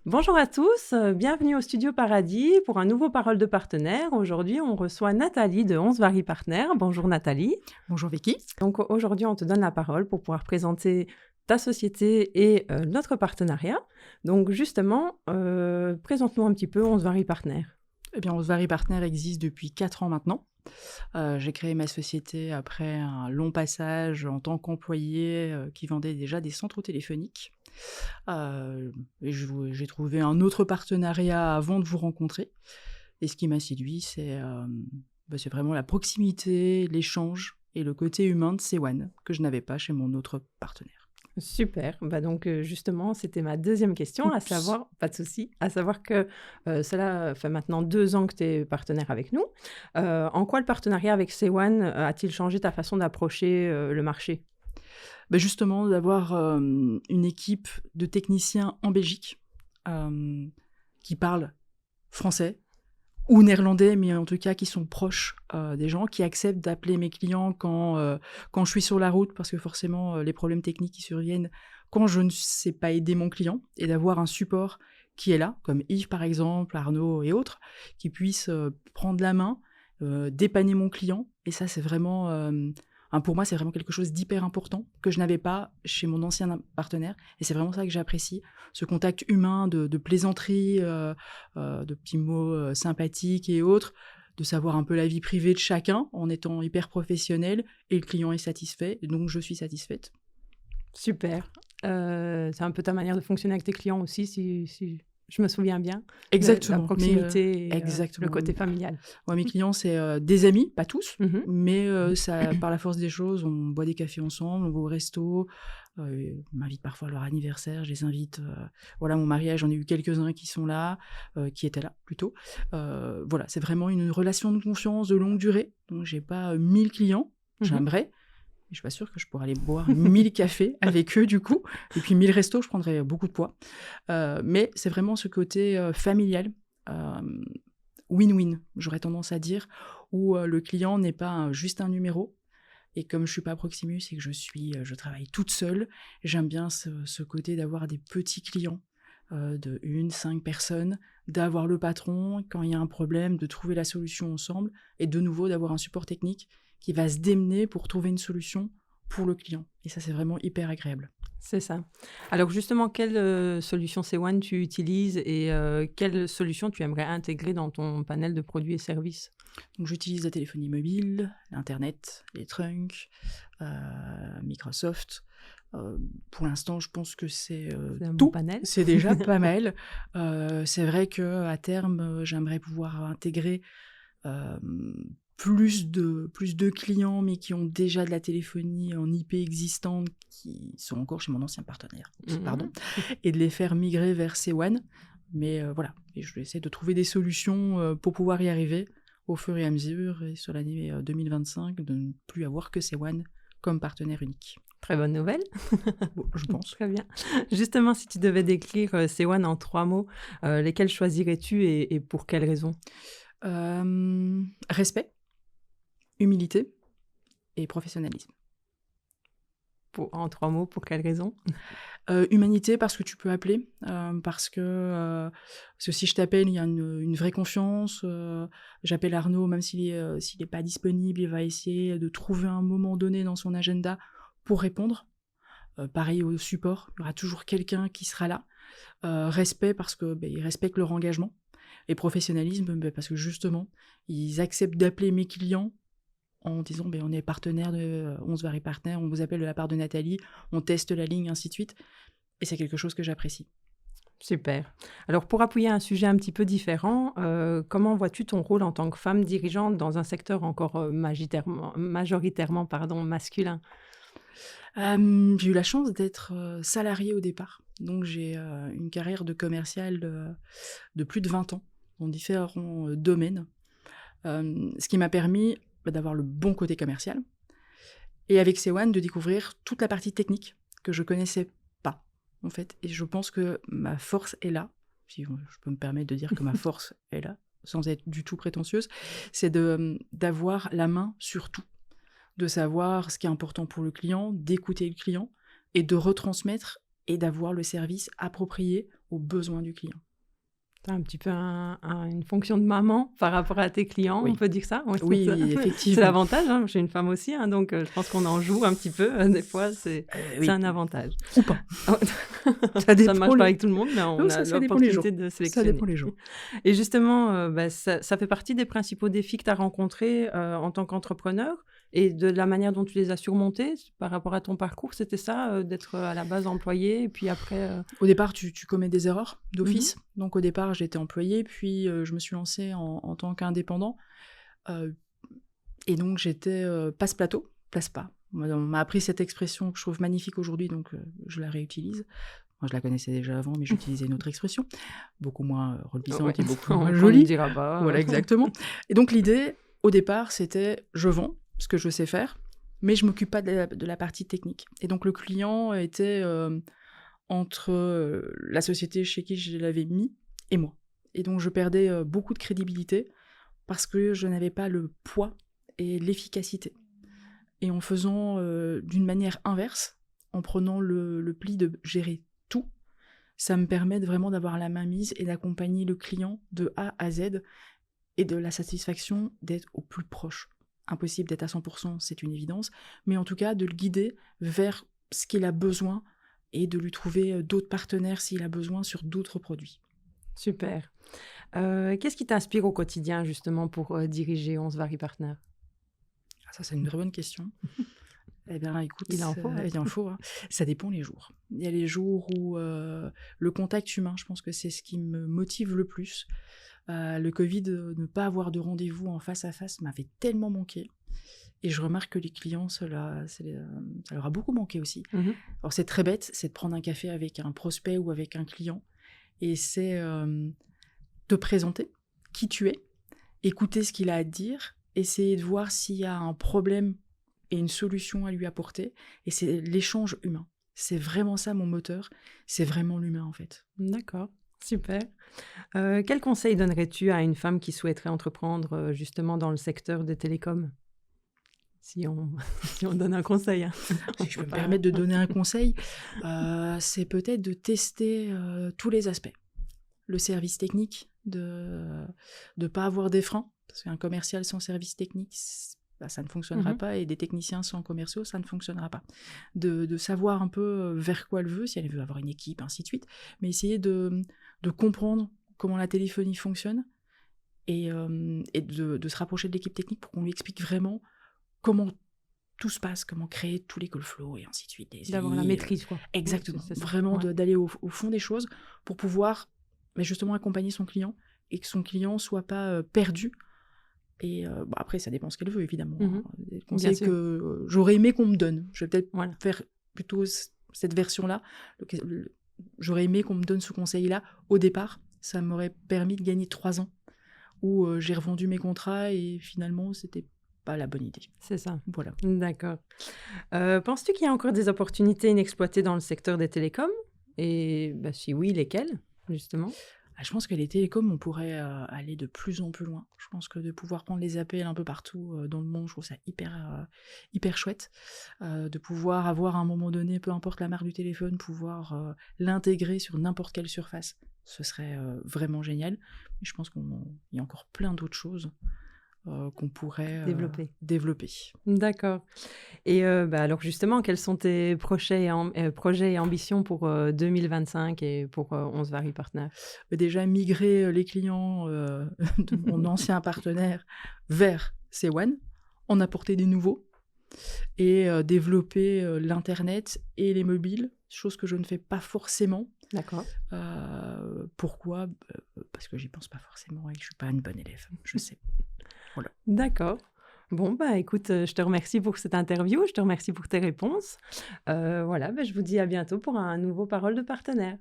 Bonjour à tous, bienvenue au Studio Paradis pour un nouveau Parole de partenaire. Aujourd'hui, on reçoit Nathalie de 11 Vari Partners. Bonjour Nathalie. Bonjour Vicky. Donc aujourd'hui, on te donne la parole pour pouvoir présenter ta société et notre partenariat. Donc justement, présente-nous un petit peu 11 Vari Partners. Eh bien, 11 Vari Partners existe depuis 4 ans maintenant. J'ai créé ma société après un long passage en tant qu'employé qui vendait déjà des centraux téléphoniques. J'ai trouvé un autre partenariat avant de vous rencontrer. Et ce qui m'a séduit, c'est vraiment la proximité, l'échange et le côté humain de C1 que je n'avais pas chez mon autre partenaire. Super. Bah donc justement, c'était ma deuxième question, à Oups. savoir, pas de souci, à savoir que cela fait maintenant 2 ans que tu es partenaire avec nous. En quoi le partenariat avec C1 a-t-il changé ta façon d'approcher le marché? Bah, justement, d'avoir une équipe de techniciens en Belgique qui parlent français ou néerlandais, mais en tout cas qui sont proches des gens, qui acceptent d'appeler mes clients quand je suis sur la route, parce que forcément, les problèmes techniques qui surviennent quand je ne sais pas aider mon client, et d'avoir un support qui est là, comme Yves par exemple, Arnaud et autres, qui puissent prendre la main, dépanner mon client. Et ça, c'est vraiment... pour moi, c'est vraiment quelque chose d'hyper important que je n'avais pas chez mon ancien partenaire. Et c'est vraiment ça que j'apprécie, ce contact humain de plaisanterie, de petits mots sympathiques et autres, de savoir un peu la vie privée de chacun en étant hyper professionnel. Et le client est satisfait, donc je suis satisfaite. Super. C'est un peu ta manière de fonctionner avec tes clients aussi, si je me souviens bien. La Exactement. proximité et Exactement. le côté familial. Mes clients, c'est des amis, pas tous, Mhm. mais ça, par la force des choses, on boit des cafés ensemble, on va au resto, on m'invite parfois à leur anniversaire, je les invite, voilà, mon mariage, j'en ai eu quelques-uns qui sont là, qui étaient là plutôt. Voilà, c'est vraiment une relation de confiance de longue durée, donc j'ai pas 1000 clients, j'aimerais, mais je suis pas sûre que je pourrais aller boire 1000 cafés avec eux du coup, et puis 1000 restos, je prendrais beaucoup de poids. Mais c'est vraiment ce côté familial, win-win, j'aurais tendance à dire, où le client n'est pas juste un numéro. Et comme je suis pas à Proximus et que je travaille toute seule, j'aime bien ce côté d'avoir des petits clients de 1, 5 personnes, d'avoir le patron, quand il y a un problème, de trouver la solution ensemble, et de nouveau d'avoir un support technique qui va se démener pour trouver une solution pour le client. Et ça, c'est vraiment hyper agréable. C'est ça. Alors justement, quelle solution C1 tu utilises et quelle solution tu aimerais intégrer dans ton panel de produits et services? Donc j'utilise la téléphonie mobile, l'internet, les trunks, Microsoft. Pour l'instant, je pense que c'est C'est un bon tout. panel. C'est déjà pas mal. C'est vrai qu'à terme, j'aimerais pouvoir intégrer euh, plus de clients, mais qui ont déjà de la téléphonie en IP existante, qui sont encore chez mon ancien partenaire, pardon, et de les faire migrer vers C1. Mais voilà, et je vais essayer de trouver des solutions pour pouvoir y arriver au fur et à mesure, et sur l'année 2025, de ne plus avoir que C1 comme partenaire unique. Très bonne nouvelle. Bon, je pense. Très bien. Justement, si tu devais décrire C1 en 3 mots, lesquels choisirais-tu et pour quelles raisons? Respect, humilité et professionnalisme. En 3 mots, pour quelles raisons? Humanité, parce que tu peux appeler, parce que si je t'appelle, il y a une vraie confiance. J'appelle Arnaud, même s'il est pas disponible, il va essayer de trouver un moment donné dans son agenda pour répondre. Pareil au support, il y aura toujours quelqu'un qui sera là. Respect, parce que ils respectent leur engagement. Et professionnalisme, parce que justement, ils acceptent d'appeler mes clients en disant on est partenaire de 11 Vari Partners, on vous appelle de la part de Nathalie, on teste la ligne, ainsi de suite. Et c'est quelque chose que j'apprécie. Super. Alors, pour appuyer un sujet un petit peu différent, comment vois-tu ton rôle en tant que femme dirigeante dans un secteur encore majoritairement masculin? J'ai eu la chance d'être salariée au départ. Donc j'ai une carrière de commercial de plus de 20 ans dans différents domaines. Ce qui m'a permis d'avoir le bon côté commercial. Et avec C1, de découvrir toute la partie technique que je connaissais pas, en fait. Et je pense que ma force est là, si je peux me permettre de dire que ma force est là, sans être du tout prétentieuse, c'est d'avoir la main sur tout, de savoir ce qui est important pour le client, d'écouter le client et de retransmettre et d'avoir le service approprié aux besoins du client. Tu as un petit peu une fonction de maman par rapport à tes clients, on Oui. peut dire ça? Ouais, Oui, c'est ça. C'est effectivement. l'avantage, hein. J'ai une femme aussi, hein, donc je pense qu'on en joue un petit peu, des fois, c'est Oui, un avantage. ou pas. Ça Ça ne dépend marche pas avec tout le monde, mais on Non, a ça dépend les jours. l'opportunité de Ça sélectionner. dépend les jours. Et justement, ça fait partie des principaux défis que tu as rencontrés, en tant qu'entrepreneur et de la manière dont tu les as surmontés par rapport à ton parcours, c'était ça, d'être, à la base employé et puis après, Au départ, tu commets des erreurs Mmh. d'office. Donc au départ, j'étais employée, puis je me suis lancée en tant qu'indépendant. Et donc j'étais passe-plateau, place-pas. On m'a appris cette expression que je trouve magnifique aujourd'hui, donc je la réutilise. Moi, je la connaissais déjà avant, mais j'utilisais une autre expression, beaucoup moins reluisante Ouais, et beaucoup on moins ne jolie. dira pas, Voilà, exactement. Et donc l'idée, au départ, c'était je vends ce que je sais faire, mais je m'occupe pas de la partie technique. Et donc le client était entre la société chez qui je l'avais mis et moi. Et donc je perdais beaucoup de crédibilité parce que je n'avais pas le poids et l'efficacité. Et en faisant d'une manière inverse, en prenant le pli de gérer tout, ça me permet vraiment d'avoir la main mise et d'accompagner le client de A à Z et de la satisfaction d'être au plus proche. Impossible d'être à 100%, c'est une évidence, mais en tout cas de le guider vers ce qu'il a besoin et de lui trouver d'autres partenaires s'il a besoin sur d'autres produits. Super. Qu'est-ce qui t'inspire au quotidien justement pour, diriger 11 Vari Partners? Ça, c'est une très bonne question. Eh bien, écoute, Il en faut, hein. il en faut, hein. Ça dépend les jours. Il y a les jours où le contact humain, je pense que c'est ce qui me motive le plus. Le Covid, ne pas avoir de rendez-vous en face à face m'avait tellement manqué. Et je remarque que les clients, ça leur a beaucoup manqué aussi. Mmh. Alors c'est très bête, c'est de prendre un café avec un prospect ou avec un client. Et c'est te présenter qui tu es, écouter ce qu'il a à te dire, essayer de voir s'il y a un problème et une solution à lui apporter. Et c'est l'échange humain. C'est vraiment ça mon moteur. C'est vraiment l'humain en fait. D'accord, super. Quel conseil donnerais-tu à une femme qui souhaiterait entreprendre, justement dans le secteur des télécoms? Si on si on donne un conseil, hein. Si je peux me permettre de donner un conseil, c'est peut-être de tester tous les aspects. Le service technique, de ne pas avoir des freins, parce qu'un commercial sans service technique, ça ne fonctionnera Mmh. pas, et des techniciens sans commerciaux, ça ne fonctionnera pas. De savoir un peu vers quoi elle veut, si elle veut avoir une équipe, ainsi de suite, mais essayer de comprendre comment la téléphonie fonctionne, et de se rapprocher de l'équipe technique pour qu'on lui explique vraiment comment tout se passe, comment créer tous les call flows, et ainsi de suite. D'avoir la maîtrise, quoi. Exactement, Ouais, c'est ça. vraiment Ouais. d'aller au fond des choses pour pouvoir justement accompagner son client et que son client soit pas perdu. Et après, ça dépend ce qu'elle veut, évidemment. Mmh. Des Bien conseils sûr. que j'aurais aimé qu'on me donne. Je vais peut-être Voilà. faire plutôt cette version-là. J'aurais aimé qu'on me donne ce conseil-là au départ. Ça m'aurait permis de gagner 3 ans où j'ai revendu mes contrats et finalement, c'était pas la bonne idée. C'est ça. Voilà. D'accord. Penses-tu qu'il y a encore des opportunités inexploitées dans le secteur des télécoms? Et si oui, lesquelles, justement? Je pense que les télécoms, on pourrait aller de plus en plus loin. Je pense que de pouvoir prendre les appels un peu partout dans le monde, je trouve ça hyper chouette. De pouvoir avoir à un moment donné, peu importe la marque du téléphone, pouvoir l'intégrer sur n'importe quelle surface, ce serait vraiment génial. Mais je pense qu'il y a encore plein d'autres choses qu'on pourrait développer. D'accord. Et alors justement, quels sont tes projets et ambitions pour 2025 et pour 11 Vari Partners? Déjà, migrer les clients de mon ancien partenaire vers C1, en apporter des nouveaux, et développer l'Internet et les mobiles, chose que je ne fais pas forcément. D'accord. Pourquoi? Parce que j'y pense pas forcément et que je suis pas une bonne élève, je sais. Voilà. D'accord. Bon, écoute, je te remercie pour cette interview, je te remercie pour tes réponses. Voilà, je vous dis à bientôt pour un nouveau Parole de partenaire.